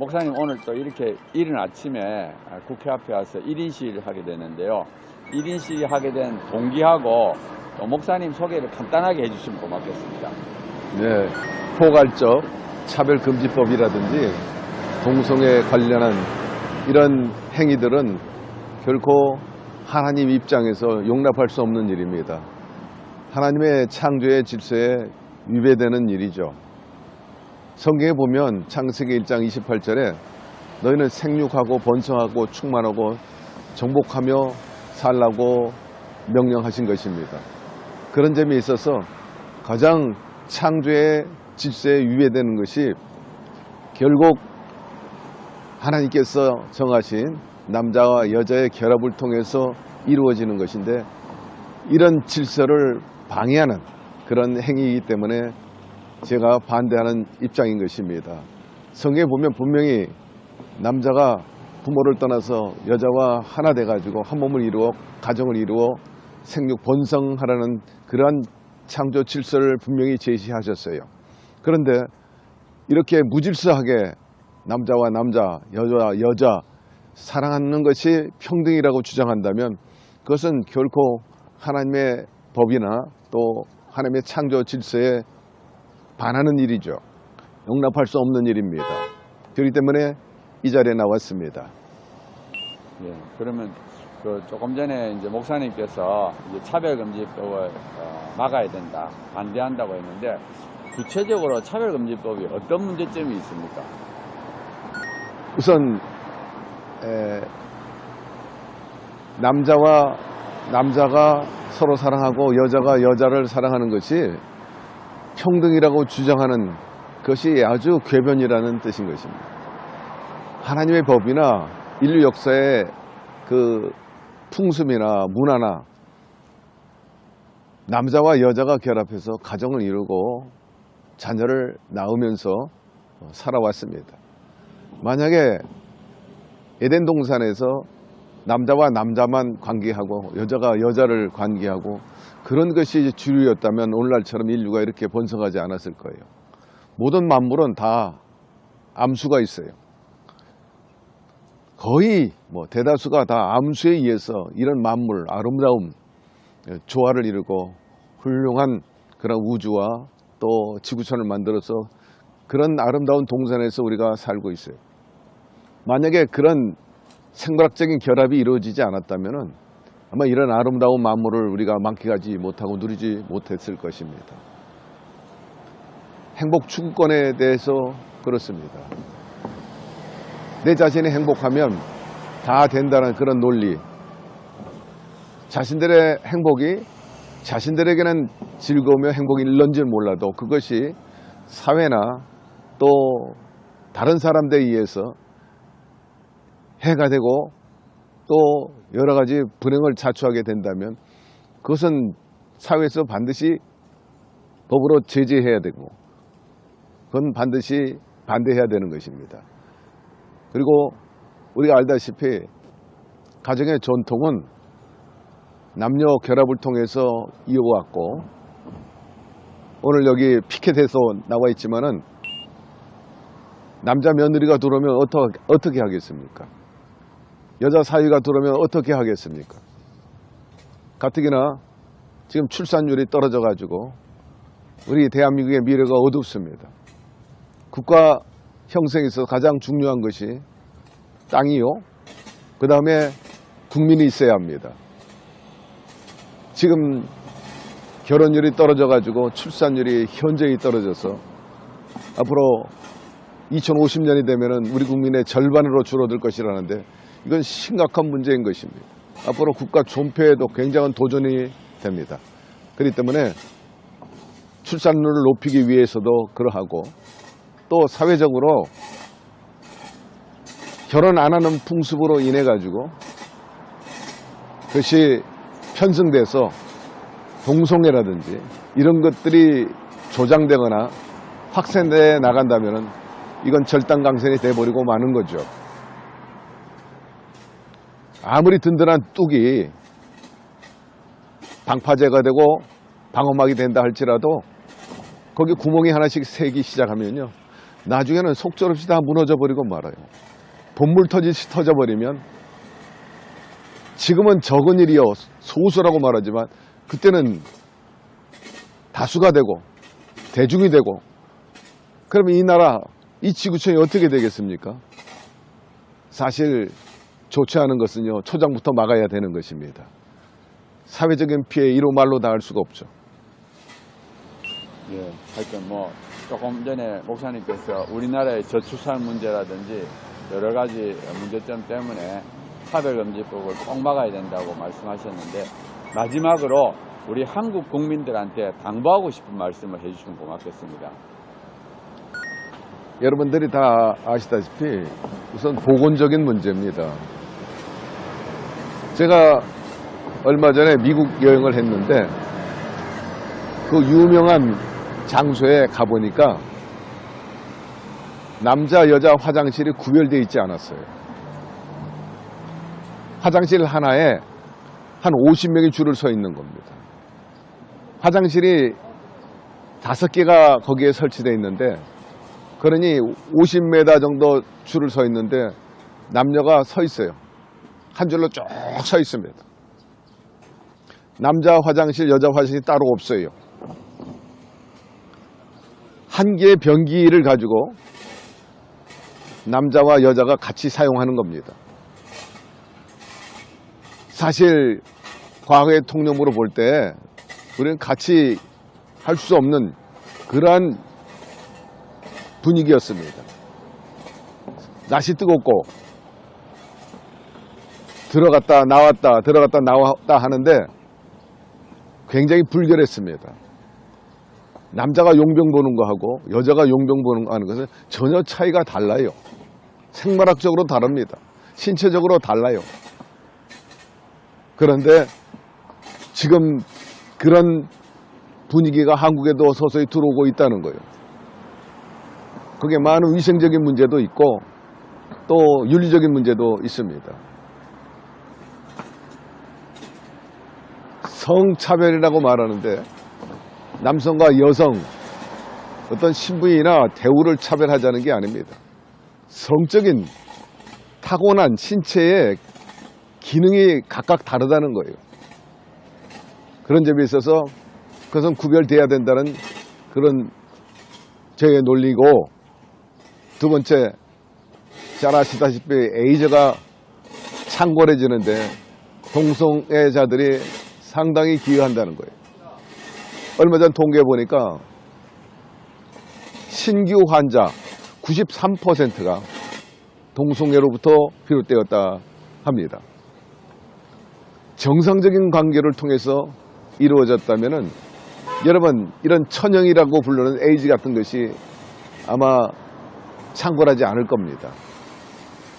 목사님 오늘 또 이렇게 이른 아침에 국회 앞에 와서 1인 시위를 하게 되는데요. 1인 시위 하게 된 동기하고 또 목사님 소개를 간단하게 해주시면 고맙겠습니다. 네, 포괄적 차별금지법이라든지 동성애 관련한 이런 행위들은 결코 하나님 입장에서 용납할 수 없는 일입니다. 하나님의 창조의 질서에 위배되는 일이죠. 성경에 보면 창세기 1장 28절에 너희는 생육하고 번성하고 충만하고 정복하며 살라고 명령하신 것입니다. 그런 점에 있어서 가장 창조의 질서에 위배되는 것이 결국 하나님께서 정하신 남자와 여자의 결합을 통해서 이루어지는 것인데, 이런 질서를 방해하는 그런 행위이기 때문에 제가 반대하는 입장인 것입니다. 성경에 보면 분명히 남자가 부모를 떠나서 여자와 하나 돼가지고 한 몸을 이루어 가정을 이루어 생육 번성하라는 그러한 창조 질서를 분명히 제시하셨어요. 그런데 이렇게 무질서하게 남자와 남자, 여자와 여자 사랑하는 것이 평등이라고 주장한다면 그것은 결코 하나님의 법이나 또 하나님의 창조 질서에 반하는 일이죠. 용납할 수 없는 일입니다. 그렇기 때문에 이 자리에 나왔습니다. 예, 그러면 조금 전에 이제 목사님께서 이제 차별금지법을 막아야 된다, 반대한다고 했는데 구체적으로 차별금지법이 어떤 문제점이 있습니까? 우선 남자가 서로 사랑하고 여자가 여자를 사랑하는 것이 평등이라고 주장하는 것이 아주 궤변이라는 뜻인 것입니다. 하나님의 법이나 인류 역사의 그 풍습이나 문화나 남자와 여자가 결합해서 가정을 이루고 자녀를 낳으면서 살아왔습니다. 만약에 에덴 동산에서 남자와 남자만 관계하고 여자가 여자를 관계하고 그런 것이 주류였다면 오늘날처럼 인류가 이렇게 번성하지 않았을 거예요. 모든 만물은 다 암수가 있어요. 거의 대다수가 다 암수에 의해서 이런 만물, 아름다움, 조화를 이루고 훌륭한 그런 우주와 또 지구촌을 만들어서 그런 아름다운 동산에서 우리가 살고 있어요. 만약에 그런 생물학적인 결합이 이루어지지 않았다면 아마 이런 아름다운 만물을 우리가 만끽하지 못하고 누리지 못했을 것입니다. 행복 추구권에 대해서 그렇습니다. 내 자신이 행복하면 다 된다는 그런 논리, 자신들의 행복이 자신들에게는 즐거우며 행복일런지 몰라도 그것이 사회나 또 다른 사람들에 의해서 해가 되고 또 여러 가지 불행을 자초하게 된다면 그것은 사회에서 반드시 법으로 제재해야 되고 그건 반드시 반대해야 되는 것입니다. 그리고 우리가 알다시피 가정의 전통은 남녀 결합을 통해서 이어왔고, 오늘 여기 피켓에서 나와 있지만은 남자 며느리가 들어오면 어떻게 하겠습니까? 여자 사위가 들어오면 어떻게 하겠습니까? 가뜩이나 지금 출산율이 떨어져 가지고 우리 대한민국의 미래가 어둡습니다. 국가 형성에서 가장 중요한 것이 땅이요, 그 다음에 국민이 있어야 합니다. 지금 결혼율이 떨어져 가지고 출산율이 현저히 떨어져서 앞으로 2050년이 되면은 우리 국민의 절반으로 줄어들 것이라는데 이건 심각한 문제인 것입니다. 앞으로 국가 존폐에도 굉장한 도전이 됩니다. 그렇기 때문에 출산율을 높이기 위해서도 그러하고 또 사회적으로 결혼 안 하는 풍습으로 인해 가지고 그것이 편승돼서 동성애라든지 이런 것들이 조장되거나 확산돼 나간다면은 이건 절단강선이 돼버리고 마는 거죠. 아무리 든든한 뚝이 방파제가 되고 방어막이 된다 할지라도 거기 구멍이 하나씩 새기 시작하면요, 나중에는 속절없이 다 무너져 버리고 말아요. 본물 터지시 터져버리면 지금은 적은 일이요 소수라고 말하지만 그때는 다수가 되고 대중이 되고 그러면 이 나라 이 지구촌이 어떻게 되겠습니까? 사실 좋지 않은 것은요 초장부터 막아야 되는 것입니다. 사회적인 피해 이로 말로 다 할 수가 없죠. 예, 하여튼 뭐 조금 전에 목사님께서 우리나라의 저출산 문제라든지 여러 가지 문제점 때문에 차별금지법을 꼭 막아야 된다고 말씀하셨는데 마지막으로 우리 한국 국민들한테 당부하고 싶은 말씀을 해주시면 고맙겠습니다. 여러분들이 다 아시다시피 우선 보건적인 문제입니다. 제가 얼마 전에 미국 여행을 했는데 그 유명한 장소에 가보니까 남자 여자 화장실이 구별되어 있지 않았어요. 화장실 하나에 한 50명이 줄을 서 있는 겁니다. 화장실이 5개가 거기에 설치되어 있는데 그러니 50m 정도 줄을 서 있는데 남녀가 서 있어요. 한 줄로 쭉 서 있습니다. 남자 화장실, 여자 화장실이 따로 없어요. 한 개의 변기를 가지고 남자와 여자가 같이 사용하는 겁니다. 사실 과거의 통념으로 볼 때 우리는 같이 할 수 없는 그러한 분위기였습니다. 날씨 뜨겁고 들어갔다 나왔다 들어갔다 나왔다 하는데 굉장히 불결했습니다. 남자가 용병 보는 거하고 여자가 용병 보는 거 하는 것은 전혀 차이가 달라요. 생물학적으로 다릅니다. 신체적으로 달라요. 그런데 지금 그런 분위기가 한국에도 서서히 들어오고 있다는 거예요. 그게 많은 위생적인 문제도 있고 또 윤리적인 문제도 있습니다. 성차별이라고 말하는데 남성과 여성 어떤 신분이나 대우를 차별하자는 게 아닙니다. 성적인 타고난 신체의 기능이 각각 다르다는 거예요. 그런 점에 있어서 그것은 구별돼야 된다는 그런 저의 논리고, 두 번째, 잘 아시다시피 에이즈가 창궐해지는데 동성애자들이 상당히 기여한다는 거예요. 얼마 전 통계해 보니까 신규 환자 93%가 동성애로부터 비롯되었다 합니다. 정상적인 관계를 통해서 이루어졌다면은 여러분 이런 천형이라고 부르는 에이즈 같은 것이 아마 창궐하지 않을 겁니다.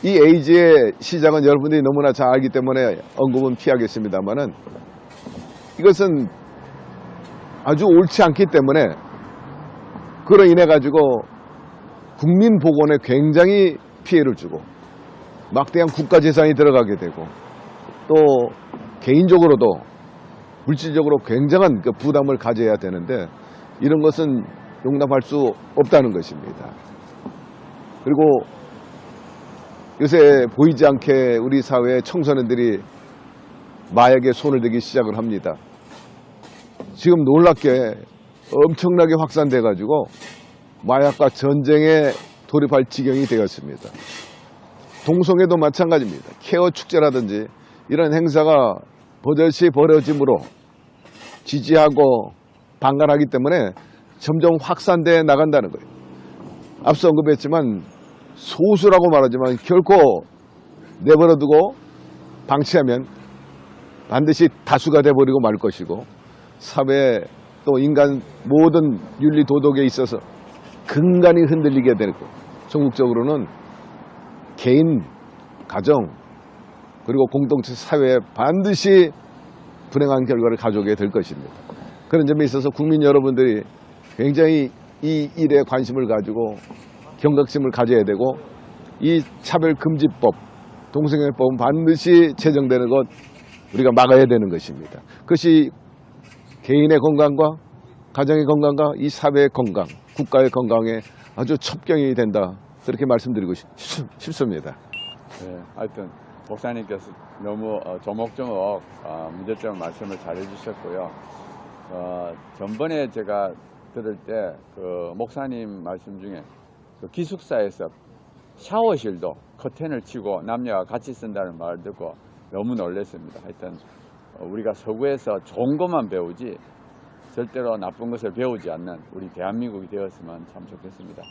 이 에이즈의 시작은 여러분들이 너무나 잘 알기 때문에 언급은 피하겠습니다만은 이것은 아주 옳지 않기 때문에 그로 인해 가지고 국민 보건에 굉장히 피해를 주고 막대한 국가 재산이 들어가게 되고 또 개인적으로도 물질적으로 굉장한 그 부담을 가져야 되는데 이런 것은 용납할 수 없다는 것입니다. 그리고 요새 보이지 않게 우리 사회의 청소년들이 마약에 손을 대기 시작을 합니다. 지금 놀랍게 엄청나게 확산돼 가지고 마약과 전쟁에 돌입할 지경이 되었습니다. 동성애도 마찬가지입니다. 케어 축제라든지 이런 행사가 버젓이 벌어짐으로 지지하고 방관하기 때문에 점점 확산돼 나간다는 거예요. 앞서 언급했지만 소수라고 말하지만 결코 내버려두고 방치하면 반드시 다수가 돼버리고 말 것이고 사회 또 인간 모든 윤리 도덕에 있어서 근간이 흔들리게 되고 전국적으로는 개인, 가정 그리고 공동체 사회에 반드시 불행한 결과를 가져오게 될 것입니다. 그런 점에 있어서 국민 여러분들이 굉장히 이 일에 관심을 가지고 경각심을 가져야 되고 이 차별금지법, 동성애법은 반드시 제정되는 것 우리가 막아야 되는 것입니다. 그것이 개인의 건강과 가정의 건강과 이 사회의 건강 국가의 건강에 아주 첩경이 된다. 그렇게 말씀드리고 싶습니다. 네, 하여튼 목사님께서 너무 조목조목 문제점 말씀을 잘 해주셨고요. 전번에 제가 들을 때 그 목사님 말씀 중에 그 기숙사에서 샤워실도 커튼을 치고 남녀가 같이 쓴다는 말을 듣고 너무 놀랐습니다. 하여튼 우리가 서구에서 좋은 것만 배우지 절대로 나쁜 것을 배우지 않는 우리 대한민국이 되었으면 참 좋겠습니다.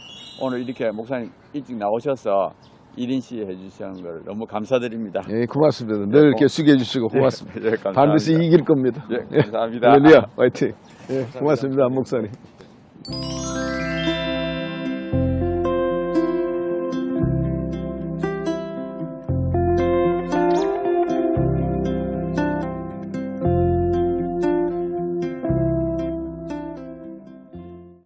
오늘 이렇게 목사님 일찍 나오셔서 1인시 해주시는 걸 너무 감사드립니다. 예, 고맙습니다. 늘 이렇게 수고해 주시고 고맙습니다. 예, 감사합니다. 반드시 이길 겁니다. 예, 감사합니다. 할렐루야, 화이팅. 예, 고맙습니다, 목사님.